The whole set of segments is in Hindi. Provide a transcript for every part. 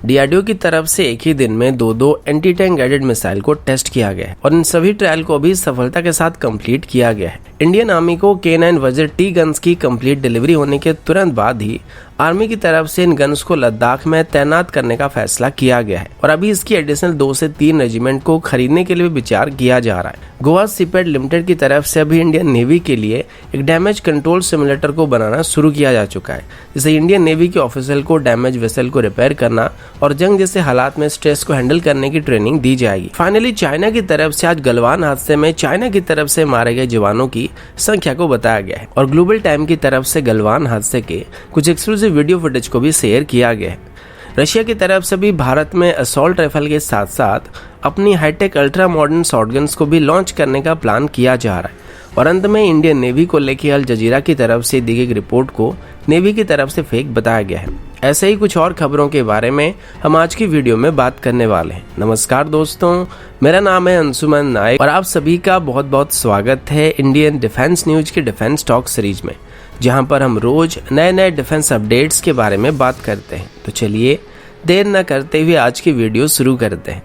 डीआरडीओ की तरफ से एक ही दिन में दो एंटी टैंक गाइडेड मिसाइल को टेस्ट किया गया है और इन सभी ट्रायल को भी सफलता के साथ कंप्लीट किया गया है। इंडियन आर्मी को K9 वज्र टी गन्स की कंप्लीट डिलीवरी होने के तुरंत बाद ही आर्मी की तरफ से इन गन्स को लद्दाख में तैनात करने का फैसला किया गया है और अभी इसकी एडिशनल 2 से 3 रेजिमेंट को खरीदने के लिए विचार किया जा रहा है। गोवा सीपैट लिमिटेड की तरफ से अभी इंडियन नेवी के लिए एक डैमेज कंट्रोल सिमुलेटर को बनाना शुरू किया जा चुका है, जिससे इंडियन नेवी के ऑफिसर को डैमेज वेसल को रिपेयर करना और जंग जैसे हालात में स्ट्रेस को हैंडल करने की ट्रेनिंग दी जाएगी। फाइनली चाइना की तरफ से आज गलवान हादसे में चाइना की तरफ से मारे गए जवानों की संख्या को बताया गया है और ग्लोबल टाइम की तरफ से गलवान हादसे के कुछ एक्सक्लूसिव वीडियो फुटेज को भी शेयर किया गया है। रशिया की तरफ से भी भारत में असॉल्ट राइफल के साथ साथ अपनी हाईटेक अल्ट्रा मॉडर्न शॉटगन्स को भी लॉन्च करने का प्लान किया जा रहा है और अंत में इंडियन नेवी को लेकर अल जजीरा की तरफ से दी गई रिपोर्ट को नेवी की तरफ से फेक बताया गया है। ऐसे ही कुछ और खबरों के बारे में हम आज की वीडियो में बात करने वाले हैं। नमस्कार दोस्तों, मेरा नाम है अंशुमन नायक और आप सभी का बहुत बहुत स्वागत है इंडियन डिफेंस न्यूज की डिफेंस टॉक सीरीज में, जहां पर हम रोज नए नए डिफेंस अपडेट्स के बारे में बात करते हैं। तो चलिए देर न करते हुए आज की वीडियो शुरू करते हैं।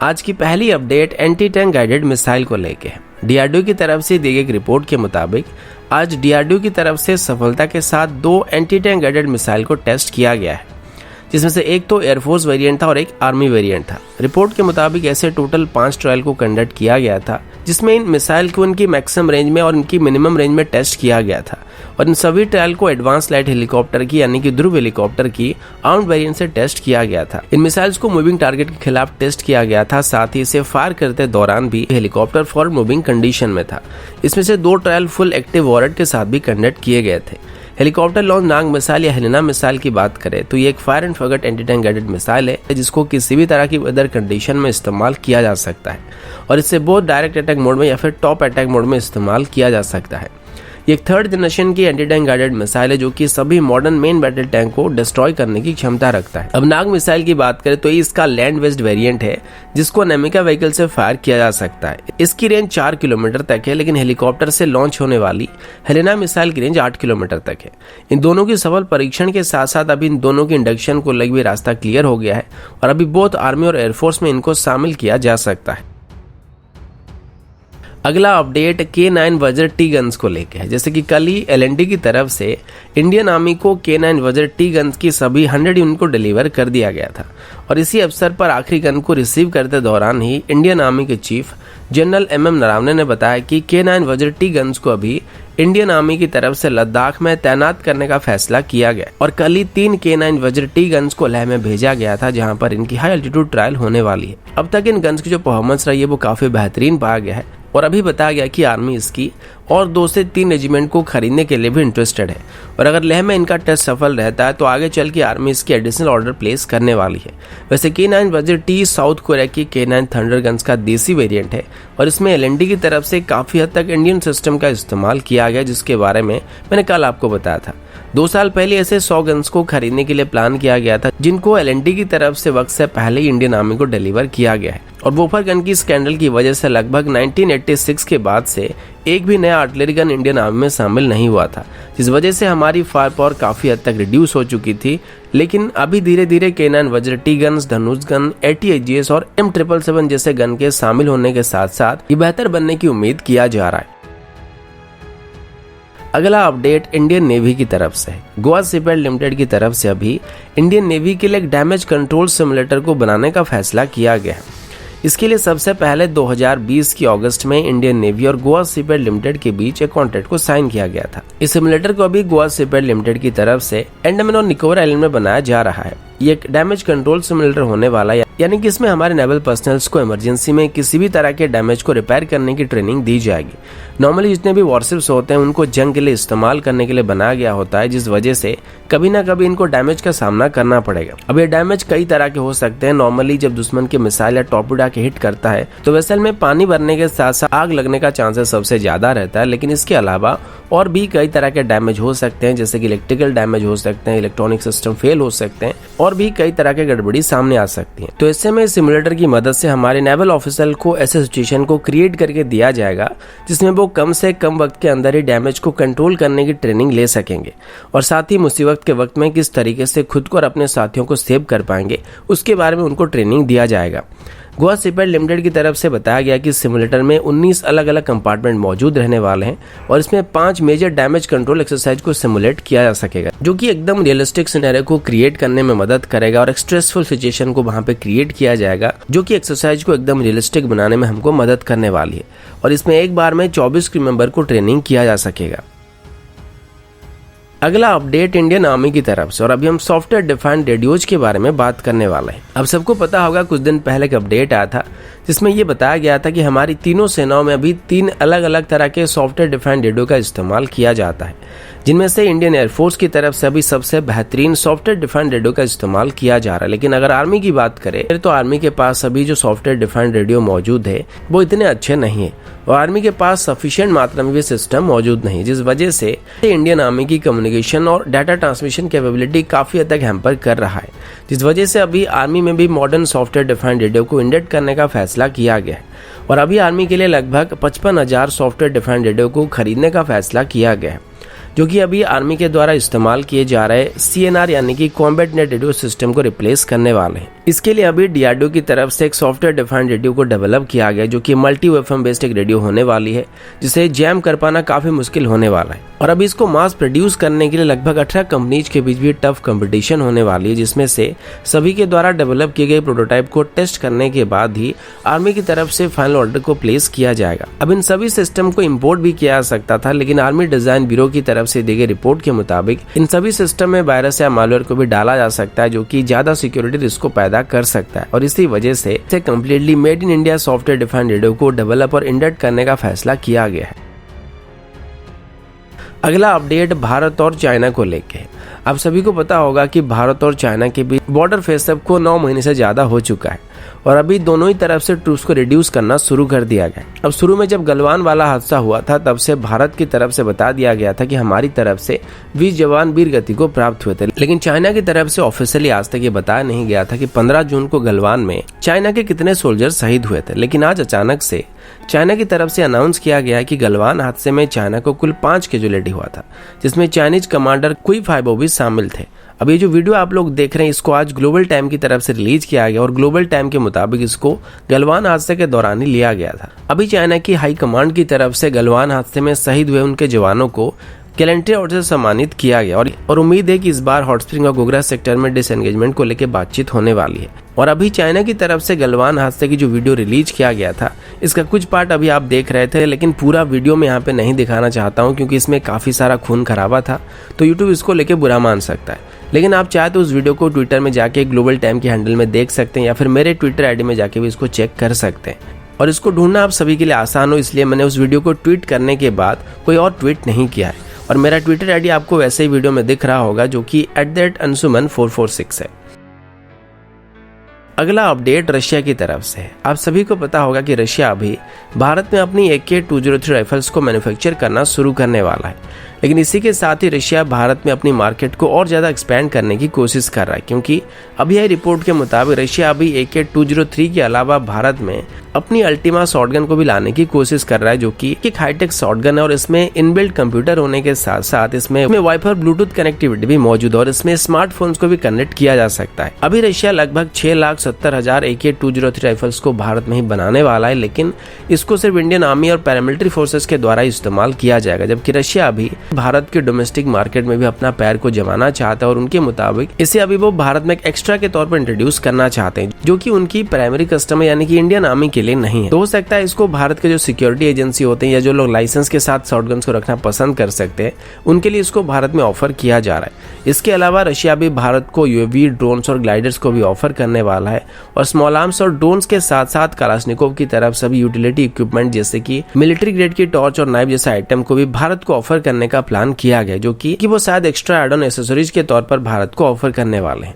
आज की पहली update anti tank guided missile को लेके है। डीआरडीओ की तरफ से दी गई रिपोर्ट के मुताबिक आज डीआरडीओ की तरफ से सफलता के साथ 2 एंटी टैंक गाइडेड मिसाइल को टेस्ट किया गया है, जिसमें से एक तो एयरफोर्स वेरिएंट था और एक आर्मी वेरिएंट था। रिपोर्ट के मुताबिक ऐसे टोटल 5 ट्रायल को कंडक्ट किया गया था, जिसमें इन मिसाइल को इनकी मैक्सिमम रेंज में और इनकी मिनिमम रेंज में टेस्ट किया गया था और इन सभी ट्रायल को एडवांस लाइट हेलीकॉप्टर की यानी कि ध्रुव हेलीकॉप्टर की आर्म्ड वेरिएंट से टेस्ट किया गया था। इन मिसाइल्स को मूविंग टारगेट के खिलाफ टेस्ट किया गया था, साथ ही इसे फायर करते दौरान भी हेलीकॉप्टर फॉरवर्ड मूविंग कंडीशन में था। इसमें से 2 ट्रायल फुल एक्टिव वॉरेट के साथ भी कंडक्ट किए गए थे। हेलीकॉप्टर लॉन्च नाग मिसाइल या हेलेना मिसाइल की बात करें तो ये एक fire and forget anti tank guided missile है, जिसको किसी भी तरह की वेदर कंडीशन में इस्तेमाल किया जा सकता है और इसे बहुत डायरेक्ट अटैक मोड में या फिर टॉप अटैक मोड में इस्तेमाल किया जा सकता है। ये एक 3rd जनरेशन की एंटी टैंक गाइडेड मिसाइल है, जो कि सभी मॉडर्न मेन बैटल टैंक को डिस्ट्रॉय करने की क्षमता रखता है। अब नाग मिसाइल की बात करें तो ये इसका लैंड बेस्ड वेरिएंट है, जिसको नेमिका व्हीकल से फायर किया जा सकता है। इसकी रेंज 4 किलोमीटर तक है, लेकिन हेलीकॉप्टर से लॉन्च होने वाली हेलेना मिसाइल की रेंज 8 किलोमीटर तक है। इन दोनों की सफल परीक्षण के साथ साथ अभी इन दोनों की इंडक्शन को लेकर भी रास्ता क्लियर हो गया है और अभी बोथ आर्मी और एयरफोर्स में इनको शामिल किया जा सकता है। अगला अपडेट K9 वज्र टी गन्स को लेकर है। जैसे कि कल ही LND की तरफ से इंडियन आर्मी को K9 वज्र टी गन्स की सभी 100 यूनिट को डिलीवर कर दिया गया था और इसी अवसर पर आखिरी गन को रिसीव करते दौरान ही इंडियन आर्मी के चीफ जनरल MM नरावने ने बताया कि K9 वज्र टी गन्स को अभी इंडियन आर्मी की तरफ से लद्दाख में तैनात करने का फैसला किया गया और कल ही 3 K9 वज्र टी गन्स को लेह में भेजा गया था, जहां पर इनकी हाई एल्टीट्यूड ट्रायल होने वाली है। अब तक इन गन्स की जो परफॉर्मेंस रही है वो काफी बेहतरीन पाया गया है और अभी बताया गया कि आर्मी इसकी और 2 से 3 रेजिमेंट को खरीदने के लिए भी इंटरेस्टेड है और अगर लेह में इनका टेस्ट सफल रहता है तो आगे चल के आर्मी इसकी एडिशनल ऑर्डर प्लेस करने वाली है। वैसे K9 वज्र टी साउथ कोरिया की K9 थंडर गन्स का देसी वेरिएंट है और इसमें LND की तरफ से काफी हद तक इंडियन सिस्टम का इस्तेमाल किया गया, जिसके बारे में मैंने कल आपको बताया था। 2 साल पहले ऐसे 100 गन्स को खरीदने के लिए प्लान किया गया था, जिनको LND की तरफ से वक्त से पहले ही इंडियन आर्मी को डिलीवर किया गया है और वोफर गन की स्कैंडल की वजह से लगभग 1986 के बाद से एक भी नया आर्टिलरी गन इंडियन आर्मी में शामिल नहीं हुआ था, जिस वजह से हमारी फायर पावर काफी हद तक रिड्यूस हो चुकी थी। लेकिन अभी धीरे धीरे K9 वज्र टी गन्स, धनुष गन, AT-AGS और M777 जैसे गन के शामिल होने के साथ साथ ये बेहतर बनने की उम्मीद किया जा रहा है। अगला अपडेट इंडियन नेवी की तरफ से। गोवा सीपैट लिमिटेड की तरफ से अभी इंडियन नेवी के लिए एक डैमेज कंट्रोल सिमुलेटर को बनाने का फैसला किया गया है। इसके लिए सबसे पहले 2020 की अगस्त में इंडियन नेवी और गोवा सीपैट लिमिटेड के बीच एक कॉन्ट्रैक्ट को साइन किया गया था। इस सिमुलेटर को अभी गोवा सीपैट लिमिटेड की तरफ से अंडमान और निकोबार आइलैंड में बनाया जा रहा है। ये एक डैमेज कंट्रोल सिमुलेटर होने वाला है, यानी कि इसमें हमारे नेवल पर्सनल्स को इमरजेंसी में किसी भी तरह के डैमेज को रिपेयर करने की ट्रेनिंग दी जाएगी। नॉर्मली जितने भी वॉरशिप्स होते हैं उनको जंग के लिए इस्तेमाल करने के लिए बनाया गया होता है, जिस वजह से कभी ना कभी इनको डैमेज का सामना करना पड़ेगा। अब ये डैमेज कई तरह के हो सकते हैं। नॉर्मली जब दुश्मन के मिसाइल या टॉर्पेडो के हिट करता है तो वेसल में पानी भरने के साथ साथ आग लगने का चांसेस सबसे ज्यादा रहता है, लेकिन इसके अलावा और भी कई तरह के डैमेज हो सकते हैं, जैसे कि इलेक्ट्रिकल डैमेज हो सकते हैं, इलेक्ट्रॉनिक सिस्टम फेल हो सकते हैं और भी कई तरह के गड़बड़ी सामने आ सकती है। तो इससे में सिमुलेटर की मदद से हमारे नेवल ऑफिसर को ऐसे सिचुएशन को क्रिएट करके दिया जाएगा जिसमें वो कम से कम वक्त के अंदर ही डैमेज को कंट्रोल करने की ट्रेनिंग ले सकेंगे और साथ ही मुसीबत के वक्त में किस तरीके से खुद को और अपने साथियों को सेव कर पाएंगे उसके बारे में उनको ट्रेनिंग दिया जाएगा। गोवा शिपयार्ड लिमिटेड की तरफ से बताया गया कि सिमुलेटर में 19 अलग अलग कंपार्टमेंट मौजूद रहने वाले हैं और इसमें 5 मेजर डैमेज कंट्रोल एक्सरसाइज को सिमुलेट किया जा सकेगा, जो कि एकदम रियलिस्टिक सिनेरियो को क्रिएट करने में मदद करेगा और एक स्ट्रेसफुल सिचुएशन को वहां पे क्रिएट किया जाएगा, जो कि एक्सरसाइज को एकदम रियलिस्टिक बनाने में हमको मदद करने वाली है। और इसमें एक बार में 24 क्रू मेंबर को ट्रेनिंग किया जा सकेगा। अगला अपडेट इंडियन आर्मी की तरफ से, और अभी हम सॉफ्टवेयर डिफाइंड रेडियोज के बारे में बात करने वाले हैं। अब सबको पता होगा कुछ दिन पहले एक अपडेट आया था जिसमें ये बताया गया था कि हमारी तीनों सेनाओं में अभी 3 अलग अलग तरह के सॉफ्टवेयर डिफाइंड रेडियो का इस्तेमाल किया जाता है, जिनमें से इंडियन एयरफोर्स की तरफ से अभी सबसे बेहतरीन सॉफ्टवेयर डिफाइंड रेडियो का इस्तेमाल किया जा रहा है। लेकिन अगर आर्मी की बात करें तो आर्मी के पास अभी जो सॉफ्टवेयर डिफाइंड रेडियो मौजूद है वो इतने अच्छे नहीं है और आर्मी के पास सफिशिएंट मात्रा में भी सिस्टम मौजूद नहीं, जिस वजह से इंडियन आर्मी की कम्युनिकेशन और डाटा ट्रांसमिशन कैपेबिलिटी काफी हद तक हैम्पर कर रहा है, जिस वजह से अभी आर्मी में भी मॉडर्न सॉफ्टवेयर डिफाइंड रेडियो को इंडेक्ट करने का फैसला किया गया है और अभी आर्मी के लिए लगभग 55,000 सॉफ्टवेयर डिफाइंड रेडियो को खरीदने का फैसला किया गया है, जो कि अभी आर्मी के द्वारा इस्तेमाल किए जा रहे CNR यानी कि कॉम्बैट नेट रेडियो सिस्टम को रिप्लेस करने वाले हैं। इसके लिए अभी DRDO की तरफ से एक सॉफ्टवेयर डिफाइंड रेडियो को डेवलप किया गया, जो कि मल्टी वेफन बेस्ड एक रेडियो होने वाली है, जिसे जैम कर पाना काफी मुश्किल होने वाला है और अभी इसको मास प्रोड्यूस करने के लिए लगभग 18 कंपनीज के बीच भी टफ कंपटीशन होने वाली है, जिसमें से सभी के द्वारा डेवलप किए गए प्रोटोटाइप को टेस्ट करने के बाद ही आर्मी की तरफ से फाइनल ऑर्डर को प्लेस किया जाएगा। अब इन सभी सिस्टम को इम्पोर्ट भी किया जा सकता था, लेकिन आर्मी डिजाइन ब्यूरो की तरफ से दी गई रिपोर्ट के मुताबिक इन सभी सिस्टम में वायरस या मालवेयर को भी डाला जा सकता है, जो कि ज्यादा सिक्योरिटी रिस्क को पैदा कर सकता है और इसी वजह से इसे completely made in India software defined radio को डेवलप और इंडेक्ट करने का फैसला किया गया है। अगला अपडेट भारत और चाइना को लेके है। आप सभी को पता होगा कि भारत और चाइना के बीच बॉर्डर फेसअप को 9 महीने से ज्यादा हो चुका है और अभी दोनों ही तरफ से ट्रूप्स को रिड्यूस करना शुरू कर दिया गया। अब शुरू में जब गलवान वाला हादसा हुआ था तब से भारत की तरफ से बता दिया गया था कि हमारी तरफ से 20 जवान वीर गति को प्राप्त हुए थे, लेकिन चाइना की तरफ से ऑफिशियली आज तक ये बताया नहीं गया था कि 15 जून को गलवान में चाइना के कितने सोल्जर शहीद हुए थे। लेकिन आज अचानक से चाइना की तरफ से अनाउंस किया गया कि गलवान हादसे में चाइना को कुल 5 कैजुअलिटी हुआ था, जिसमें चाइनीज कमांडर कुई फाइबो भी शामिल थे। अब ये जो वीडियो आप लोग देख रहे हैं इसको आज ग्लोबल टाइम की तरफ से रिलीज किया गया और ग्लोबल टाइम के मुताबिक इसको गलवान हादसे के दौरान ही लिया गया था। अभी चाइना की हाई कमांड की तरफ से गलवान हादसे में शहीद हुए उनके जवानों को गैलेंट्री अवार्ड से सम्मानित किया गया और उम्मीद है कि इस बार हॉट स्प्रिंग और गोगरा सेक्टर में डिसएंगेजमेंट को लेकर बातचीत होने वाली है। और अभी चाइना की तरफ से गलवान हादसे की जो वीडियो रिलीज किया गया था इसका कुछ पार्ट अभी आप देख रहे थे, लेकिन पूरा वीडियो मैं यहाँ पे नहीं दिखाना चाहता हूँ क्योंकि इसमें काफी सारा खून खराबा था, तो यूट्यूब इसको लेके बुरा मान सकता है। लेकिन आप चाहे तो उस वीडियो को ट्विटर में जाके ग्लोबल टाइम के हैंडल में देख सकते हैं या फिर मेरे ट्विटर आईडी में जाके भी इसको चेक कर सकते हैं। और इसको ढूंढना आप सभी के लिए आसान हो इसलिए मैंने उस वीडियो को ट्वीट करने के बाद कोई और ट्वीट नहीं किया है और मेरा ट्विटर आईडी आपको वैसे ही वीडियो में दिख रहा होगा, जो कि @ansuman446 है। अगला अपडेट रशिया की तरफ से है। आप सभी को पता होगा कि रशिया अभी भारत में अपनी AK-203 राइफल्स को मैन्युफैक्चर करना शुरू करने वाला है, लेकिन इसी के साथ ही रशिया भारत में अपनी मार्केट को और ज्यादा एक्सपेंड करने की कोशिश कर रहा है, क्योंकि अभी यह रिपोर्ट के मुताबिक रशिया अभी AK-203 के अलावा भारत में अपनी अल्टीमा शॉटगन को भी लाने की कोशिश कर रहा है, जो कि एक हाईटेक शॉटगन है और इसमें इनबिल्ट कंप्यूटर होने के साथ साथ इसमें वाईफाई ब्लूटूथ कनेक्टिविटी भी मौजूद है और इसमें स्मार्टफोन्स को भी कनेक्ट किया जा सकता है। अभी रशिया लगभग 6,70,000 AK-203 राइफल्स को भारत में ही बनाने वाला है, लेकिन इसको सिर्फ इंडियन आर्मी और पैरामिलिट्री फोर्सेस के द्वारा इस्तेमाल किया जाएगा, जबकि रशिया अभी भारत के डोमेस्टिक मार्केट में भी अपना पैर को जमाना चाहता है और उनके मुताबिक इसे अभी वो भारत में एक एक्स्ट्रा के तौर पर इंट्रोड्यूस करना चाहते हैं, जो कि उनकी प्राइमरी कस्टमर यानी कि इंडियन आर्मी के लिए नहीं है। तो हो सकता है इसको भारत के जो सिक्योरिटी एजेंसी होते हैं या जो लोग लाइसेंस के साथ शॉटगन्स को रखना पसंद कर सकते हैं उनके लिए इसको भारत में ऑफर किया जा रहा है। इसके अलावा रशिया भी भारत को UAV, ड्रोन्स और ग्लाइडर्स को भी ऑफर करने वाला है और स्मॉल आर्म्स और ड्रोन्स के साथ साथ कलाशनिकोव की तरफ सभी यूटिलिटी इक्विपमेंट जैसे कि मिलिट्री ग्रेड की टॉर्च और नाइफ जैसे आइटम को भी भारत को ऑफर करने का प्लान किया गया, जो कि वो शायद एक्स्ट्रा एड ऑन एक्सेसरीज के तौर पर भारत को ऑफर करने वाले हैं।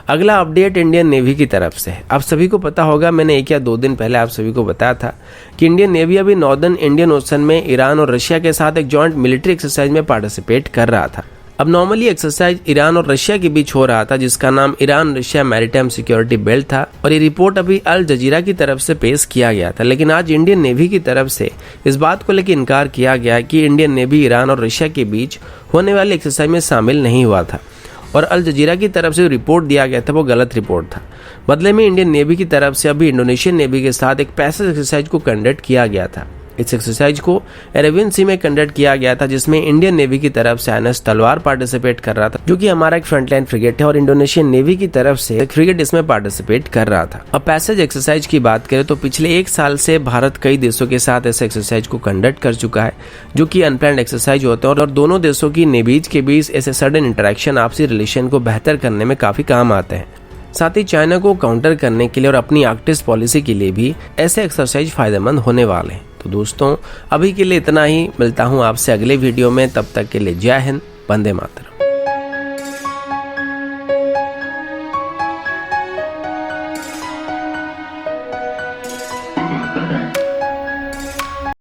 अगला अपडेट इंडियन नेवी की तरफ से है। आप सभी को पता होगा मैंने 1 या 2 दिन पहले आप सभी को बताया था कि इंडियन नेवी अभी नॉर्दर्न इंडियन ओशन में ईरान और रशिया के साथ एक जॉइंट मिलिट्री एक्सरसाइज में पार्टिसिपेट कर रहा था। अब नॉर्मली एक्सरसाइज ईरान और रशिया के बीच हो रहा था, जिसका नाम Iran Russia maritime security belt था, और ये रिपोर्ट अभी अल जजीरा की तरफ से पेश किया गया था। लेकिन आज इंडियन नेवी की तरफ से इस बात को लेकर इनकार किया गया कि इंडियन नेवी ईरान और रशिया के बीच होने वाली एक्सरसाइज में शामिल नहीं हुआ था, और अल जजीरा की तरफ से रिपोर्ट दिया गया था वो गलत रिपोर्ट था। बदले में इंडियन नेवी की तरफ से अभी इंडोनेशियन नेवी के साथ एक पैसेज एक्सरसाइज को कंडक्ट किया गया था। इस एक्सरसाइज को अरेबियन सी में कंडक्ट किया गया था, जिसमें इंडियन नेवी की तरफ से INS तलवार पार्टिसिपेट कर रहा था, जो कि हमारा एक फ्रंटलाइन फ्रिगेट है, और इंडोनेशियन नेवी की तरफ से एक फ्रिगेट इसमें पार्टिसिपेट कर रहा था। अब पैसेज एक्सरसाइज की बात करें तो पिछले 1 साल से भारत कई देशों के साथ ऐसे एक्सरसाइज को कंडक्ट कर चुका है, जो कि अनप्लान्ड एक्सरसाइज होते हैं, और दोनों देशों की नेवीज के बीच ऐसे सडन इंटरेक्शन आपसी रिलेशन को बेहतर करने में काफी काम आते हैं। साथ ही चाइना को काउंटर करने के लिए और अपनी आर्कटिक्स पॉलिसी के लिए भी ऐसे एक्सरसाइज फायदेमंद होने वाले हैं। तो दोस्तों, अभी के लिए इतना ही। मिलता हूँ आपसे अगले वीडियो में, तब तक के लिए जय हिंद, वंदे मातरम।